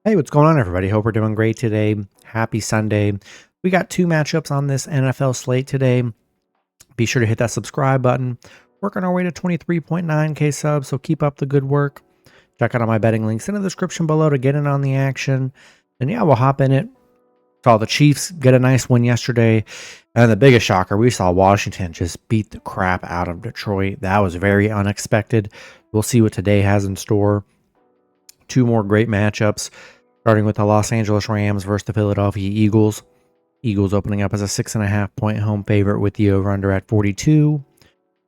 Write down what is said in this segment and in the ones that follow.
Hey, what's going on, everybody? Hope we're doing great today. Happy Sunday. We got two matchups on this NFL slate today. Be sure to hit that subscribe button. Working our way to 23.9K subs, so keep up the good work. Check out all my betting links in the description below to get in on the action. And yeah, we'll hop in it. Saw the Chiefs get a nice win yesterday. And the biggest shocker, we saw Washington just beat the crap out of Detroit. That was very unexpected. We'll see what today has in store. Two more great matchups, starting with the Los Angeles Rams versus the Philadelphia Eagles. Eagles opening up as a 6.5-point home favorite with the over-under at 42.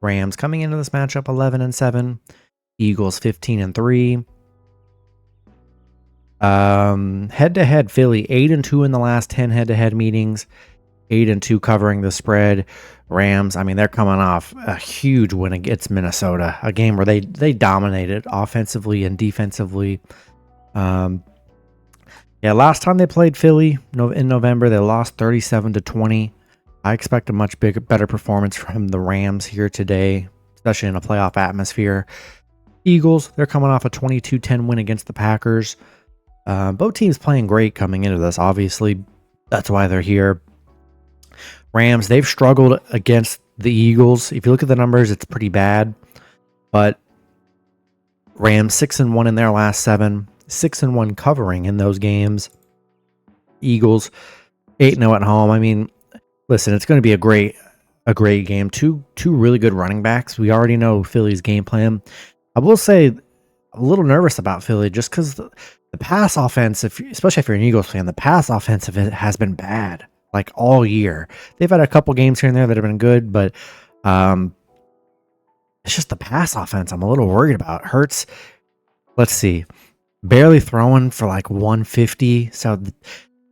Rams coming into this matchup 11-7. Eagles 15-3. Head-to-head, Philly 8-2 in the last 10 head-to-head meetings. 8-2 covering the spread. Rams, I mean, they're coming off a huge win against Minnesota, a game where they dominated offensively and defensively. Last time they played Philly in November, they lost 37-20. I expect a much better performance from the Rams here today, especially in a playoff atmosphere. Eagles, they're coming off a 22-10 win against the Packers. Both teams playing great coming into this, obviously. That's why they're here. Rams, they've struggled against the Eagles. If you look at the numbers, it's pretty bad. But Rams 6-1 in their last 7. 6-1 covering in those games. Eagles 8-0 at home. I mean, listen, it's going to be a great game. Two really good running backs. We already know Philly's game plan. I will say a little nervous about Philly just because the pass offense, especially if you're an Eagles fan, the pass offensive has been bad like all year. They've had a couple games here and there that have been good, but it's just the pass offense I'm a little worried about. Hurts, let's see, barely throwing for like 150. So,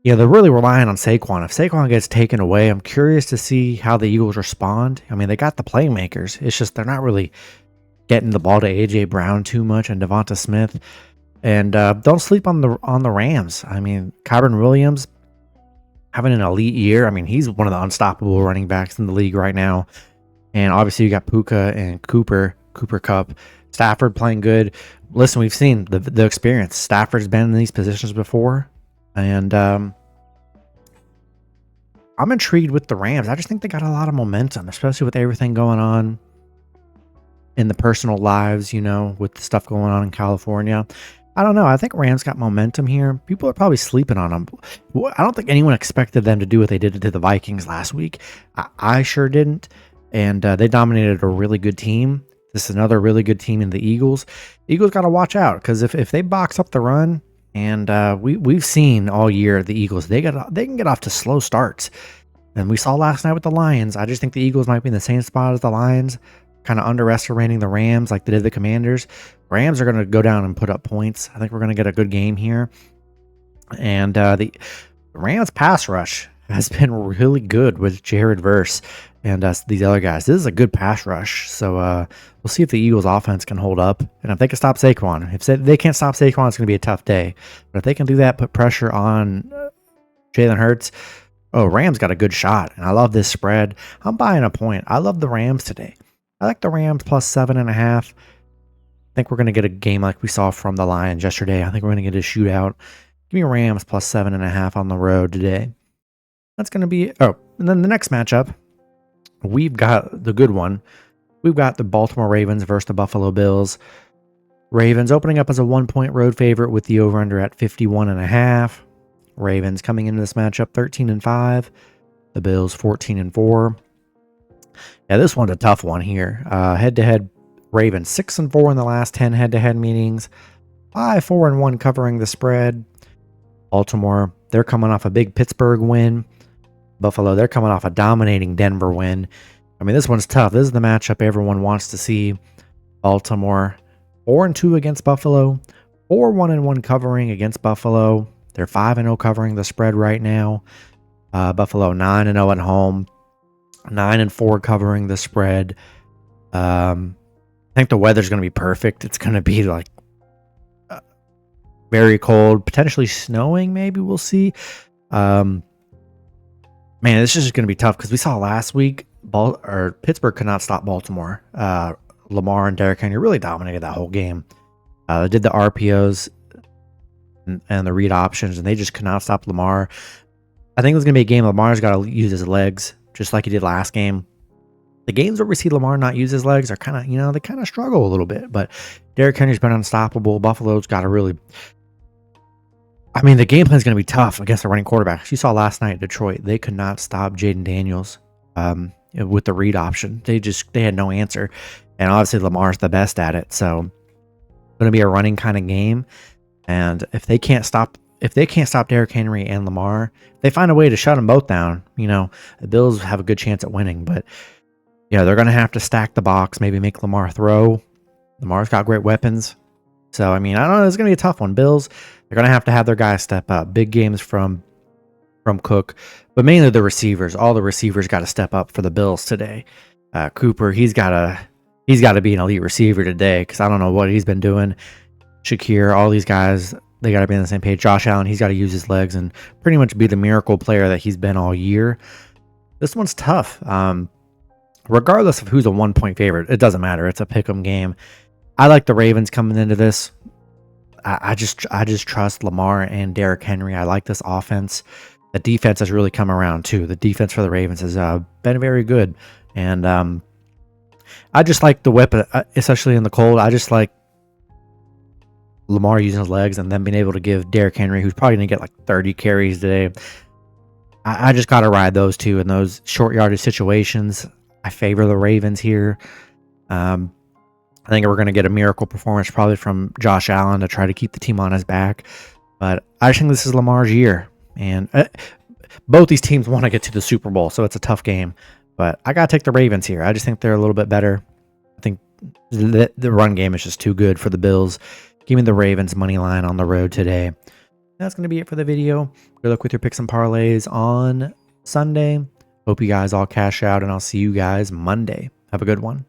they're really relying on Saquon. If Saquon gets taken away, I'm curious to see how the Eagles respond. I mean, they got the playmakers. It's just they're not really getting the ball to A.J. Brown too much and Devonta Smith. And don't sleep on the Rams. I mean, Kyron Williams having an elite year. I mean, he's one of the unstoppable running backs in the league right now. And obviously you got Puka and Cooper Kupp. Stafford playing good. Listen, we've seen the experience. Stafford's been in these positions before. And I'm intrigued with the Rams. I just think they got a lot of momentum, especially with everything going on in the personal lives, with the stuff going on in California. I don't know. I think Rams got momentum here. People are probably sleeping on them. I don't think anyone expected them to do what they did to the Vikings last week. I sure didn't. And they dominated a really good team. This is another really good team in the Eagles. The Eagles got to watch out because if they box up the run, and we've seen all year the Eagles, they can get off to slow starts. And we saw last night with the Lions. I just think the Eagles might be in the same spot as the Lions, kind of underestimating the Rams like they did the Commanders. Rams are going to go down and put up points. I think we're going to get a good game here. And the Rams pass rush has been really good with Jared Verse and these other guys. This is a good pass rush. So we'll see if the Eagles offense can hold up. And if they can stop Saquon. If they can't stop Saquon, it's going to be a tough day. But if they can do that, put pressure on Jalen Hurts, Rams got a good shot. And I love this spread. I'm buying a point. I love the Rams today. I like the Rams plus 7.5. I think we're going to get a game like we saw from the Lions yesterday. I think we're going to get a shootout. Give me Rams plus 7.5 on the road today. That's going to be... and then the next matchup, we've got the good one. We've got the Baltimore Ravens versus the Buffalo Bills. Ravens opening up as a 1-point road favorite with the over-under at 51.5. Ravens coming into this matchup 13-5. The Bills 14-4. Yeah, this one's a tough one here. Head-to-head, Ravens 6-4 in the last 10 head-to-head meetings. 5-4-1 covering the spread. Baltimore, they're coming off a big Pittsburgh win. Buffalo, they're coming off a dominating Denver win. I mean, this one's tough. This is the matchup everyone wants to see. Baltimore 4-2 against Buffalo. 4-1-1 covering against Buffalo. They're 5-0 covering the spread right now. Buffalo 9-0 at home. 9-4 covering the spread. I think the weather's going to be perfect. It's going to be like very cold, potentially snowing. Maybe we'll see. Man, this is just going to be tough because we saw last week Pittsburgh could not stop Baltimore. Lamar and Derrick Henry really dominated that whole game. Did the RPOs. and the read options, and they just could not stop Lamar. I think it was going to be a game Lamar's got to use his legs, just like he did last game. The games where we see Lamar not use his legs are kind of, they kind of struggle a little bit. But Derrick Henry's been unstoppable. Buffalo's got to really... I mean, the game plan is going to be tough against the running quarterbacks. You saw last night in Detroit, they could not stop Jaden Daniels with the read option. They had no answer. And obviously Lamar's the best at it. So it's going to be a running kind of game. And if they can't stop Derrick Henry and Lamar, they find a way to shut them both down. The Bills have a good chance at winning, but they're going to have to stack the box, maybe make Lamar throw. Lamar's got great weapons. So, I mean, I don't know. It's going to be a tough one. Bills, they're going to have their guys step up. Big games from Cook, but mainly the receivers. All the receivers got to step up for the Bills today. Cooper, he's got to be an elite receiver today because I don't know what he's been doing. Shakir, all these guys, they got to be on the same page. Josh Allen, he's got to use his legs and pretty much be the miracle player that he's been all year. This one's tough. Regardless of who's a 1-point favorite, it doesn't matter. It's a pick'em game. I like the Ravens coming into this. I just trust Lamar and Derrick Henry. I like this offense. The defense has really come around too. The defense for the Ravens has been very good, and I just like the weapon, especially in the cold. I just like Lamar using his legs and then being able to give Derrick Henry, who's probably going to get like 30 carries today. I just got to ride those two in those short yardage situations. I favor the Ravens here. I think we're going to get a miracle performance probably from Josh Allen to try to keep the team on his back. But I just think this is Lamar's year. And both these teams want to get to the Super Bowl, so it's a tough game. But I got to take the Ravens here. I just think they're a little bit better. I think the run game is just too good for the Bills. Give me the Ravens money line on the road today. That's going to be it for the video. Good luck with your picks and parlays on Sunday. Hope you guys all cash out, and I'll see you guys Monday. Have a good one.